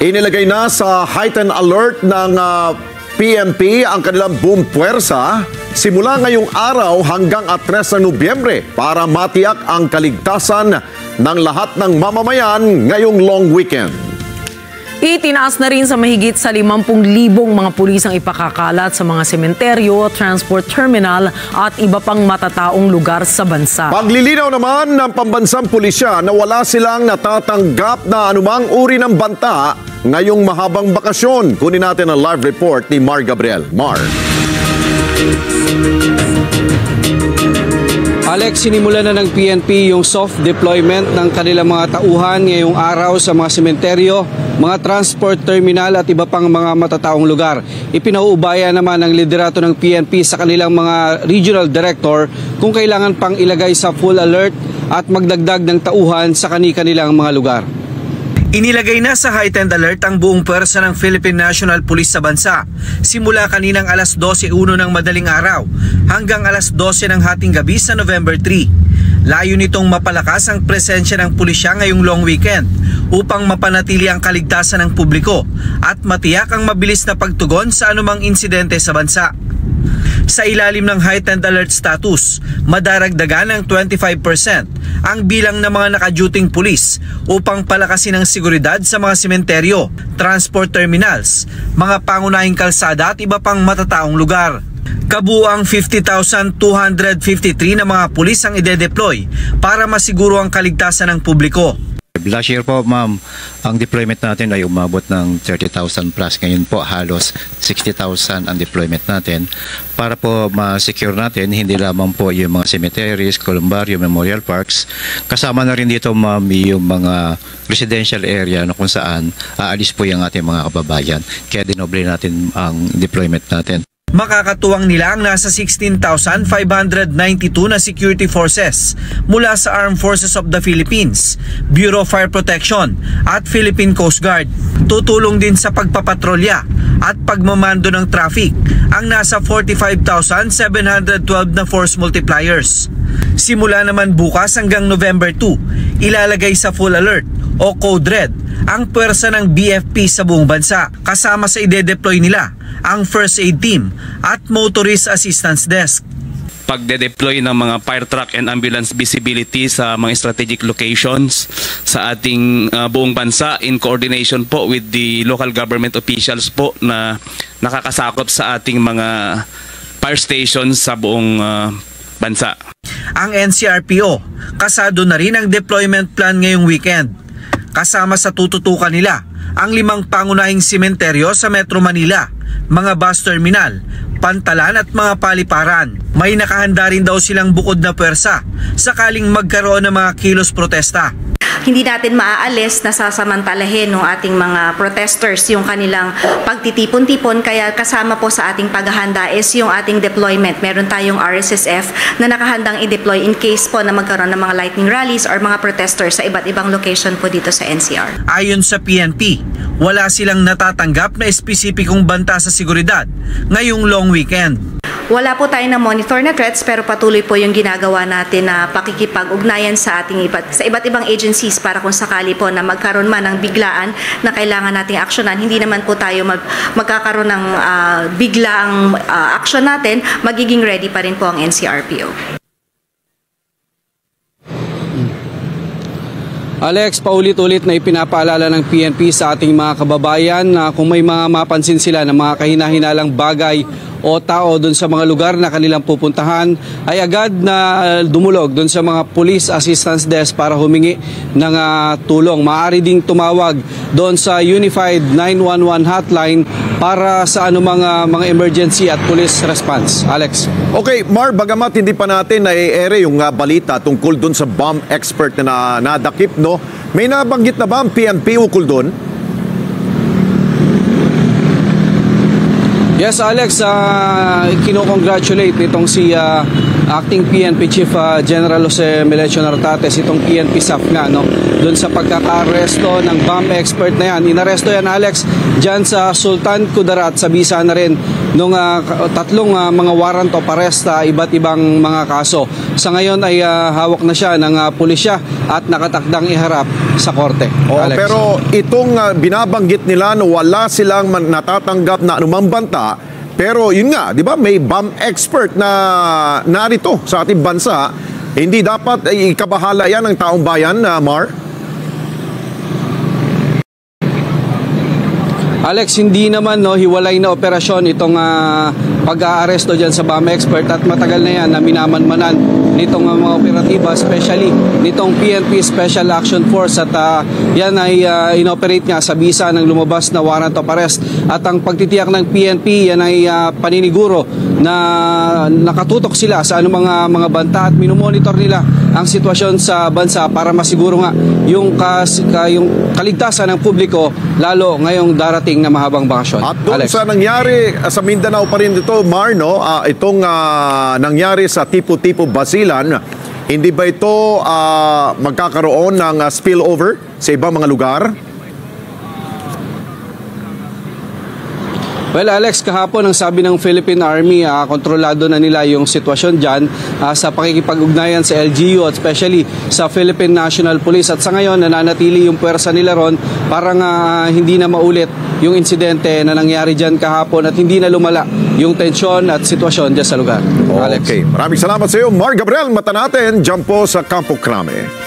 Inilagay na sa heightened alert ng PNP ang kanilang buong puwersa simula ngayong araw hanggang 3 na Nobyembre para matiyak ang kaligtasan ng lahat ng mamamayan ngayong long weekend. Itinaas na rin sa mahigit sa 50,000 mga pulis ang ipakakalat sa mga sementeryo, transport terminal at iba pang matataong lugar sa bansa. Paglilinaw naman ng pambansang pulisya na wala silang natatanggap na anumang uri ng banta ngayong mahabang bakasyon. Kunin natin ang live report ni Mar Gabriel. Mar. Alex, sinimulan na ng PNP yung soft deployment ng kanilang mga tauhan ngayong araw sa mga sementeryo, mga transport terminal at iba pang mga matataong lugar. Ipinauubaya naman ng liderato ng PNP sa kanilang mga regional director kung kailangan pang ilagay sa full alert at magdagdag ng tauhan sa kani-kanilang mga lugar. Inilagay na sa heightened alert ang buong pwersa ng Philippine National Police sa bansa simula kaninang 12:01 ng madaling araw hanggang 12:00 ng hating gabi sa November 3. Layo nitong mapalakas ang presensya ng pulisya ngayong long weekend upang mapanatili ang kaligtasan ng publiko at matiyak ang mabilis na pagtugon sa anumang insidente sa bansa. Sa ilalim ng heightened alert status, madaragdagan ng 25% ang bilang ng mga nakaduting pulis upang palakasin ang seguridad sa mga sementeryo, transport terminals, mga pangunahing kalsada at iba pang matataong lugar. Kabuuang 50,253 na mga pulis ang ide-deploy para masiguro ang kaligtasan ng publiko. Last year po, ma'am, ang deployment natin ay umabot ng 30,000 plus. Ngayon po, halos 60,000 ang deployment natin para po ma-secure natin hindi lamang po yung mga cemeteries, columbarium, memorial parks. Kasama na rin dito, ma'am, yung mga residential area na kung saan aalis po yung ating mga kababayan. Kaya dinoble natin ang deployment natin. Makakatuwang nila ang nasa 16,592 na security forces mula sa Armed Forces of the Philippines, Bureau of Fire Protection at Philippine Coast Guard. Tutulong din sa pagpapatrolya at pagmamando ng traffic ang nasa 45,712 na force multipliers. Simula naman bukas hanggang November 2, ilalagay sa full alert o Code Red ang pwersa ng BFP sa buong bansa kasama sa ide-deploy nila ang First Aid Team at Motorist Assistance Desk. Pagde-deploy ng mga fire truck and ambulance visibility sa mga strategic locations sa ating buong bansa in coordination po with the local government officials po na nakakasakop sa ating mga fire stations sa buong bansa. Ang NCRPO, kasado na rin ang deployment plan ngayong weekend. Kasama sa tututukan nila ang 5 pangunahing sementeryo sa Metro Manila, mga bus terminal, pantalan at mga paliparan. May nakahanda rin daw silang bukod na pwersa sakaling magkaroon ng mga kilos protesta. Hindi natin maaalis na sasamantalahin ng ating mga protesters yung kanilang pagtitipon-tipon, kaya kasama po sa ating paghahanda is yung ating deployment. Meron tayong RSSF na nakahandang i-deploy in case po na magkaroon ng mga lightning rallies or mga protesters sa iba't ibang location po dito sa NCR. Ayon sa PNP, wala silang natatanggap na espesipikong banta sa seguridad ngayong long weekend. Wala po tayo na monitor na threats, pero patuloy po yung ginagawa natin na pakikipag-ugnayan sa iba't ibang agencies para kung sakali po na magkaroon man ng biglaan na kailangan nating aksyonan. Hindi naman po tayo magkakaroon ng biglaang aksyon natin, magiging ready pa rin po ang NCRPO. Alex, paulit-ulit na ipinapaalala ng PNP sa ating mga kababayan na kung may mga mapansin sila na mga kahina-hinalang bagay o tao doon sa mga lugar na kanilang pupuntahan, ay agad na dumulog doon sa mga Police Assistance Desk para humingi ng tulong. Maaari ding tumawag doon sa Unified 911 hotline para sa anumang mga emergency at police response. Alex. Okay, Mar, bagamat hindi pa natin nai-ere yung balita tungkol doon sa bomb expert na nadakip, no? May nabanggit na ba ang PNP ukol doon? Yes, Alex, kinocongratulate nitong si Acting PNP Chief General Jose Melecio Nartates, itong PNP SAF nga, no, doon sa pagkaka-aresto ng bomb expert na yan. Inaresto yan, Alex, dyan sa Sultan Kudarat, sa bisa na rin nung tatlong mga warrant of arrest, iba't ibang mga kaso. Sa ngayon ay hawak na siya ng pulisya at nakatakdang iharap sa korte. Alex. Pero itong binabanggit nila na wala silang natatanggap na anumang banta, pero yun nga, di ba, may bomb expert na narito sa ating bansa. Hindi dapat ikabahala yan ng taong bayan, Mar? Alex, hindi naman hiwalay na operasyon itong pag-aaresto dyan sa bomb expert at matagal na yan na minamanmanan nitong mga operatiba, especially nitong PNP Special Action Force at yan ay inoperate nga sa bisa ng lumabas na warrant of arrest at ang pagtitiyak ng PNP yan ay paniniguro na nakatutok sila sa anumang mga banta at minumonitor nila ang sitwasyon sa bansa para masiguro nga yung kaligtasan ng publiko lalo ngayong darating na mahabang bakasyon. At doon Alex, sa nangyari sa Mindanao pa rin dito, Mar, itong nangyari sa Tipo-Tipo Basilan, hindi ba ito magkakaroon ng spillover sa ibang mga lugar? well, Alex, kahapon ang sabi ng Philippine Army, kontrolado na nila yung sitwasyon dyan sa pakikipag-ugnayan sa LGU at especially sa Philippine National Police. At sa ngayon, nananatili yung puwersa nila ron para hindi na maulit yung insidente na nangyari dyan kahapon at hindi na lumala yung tensyon at sitwasyon dyan sa lugar. Alex. Okay, maraming salamat sa iyo, Mar Gabriel. Mata natin, dyan po sa Campo Crame.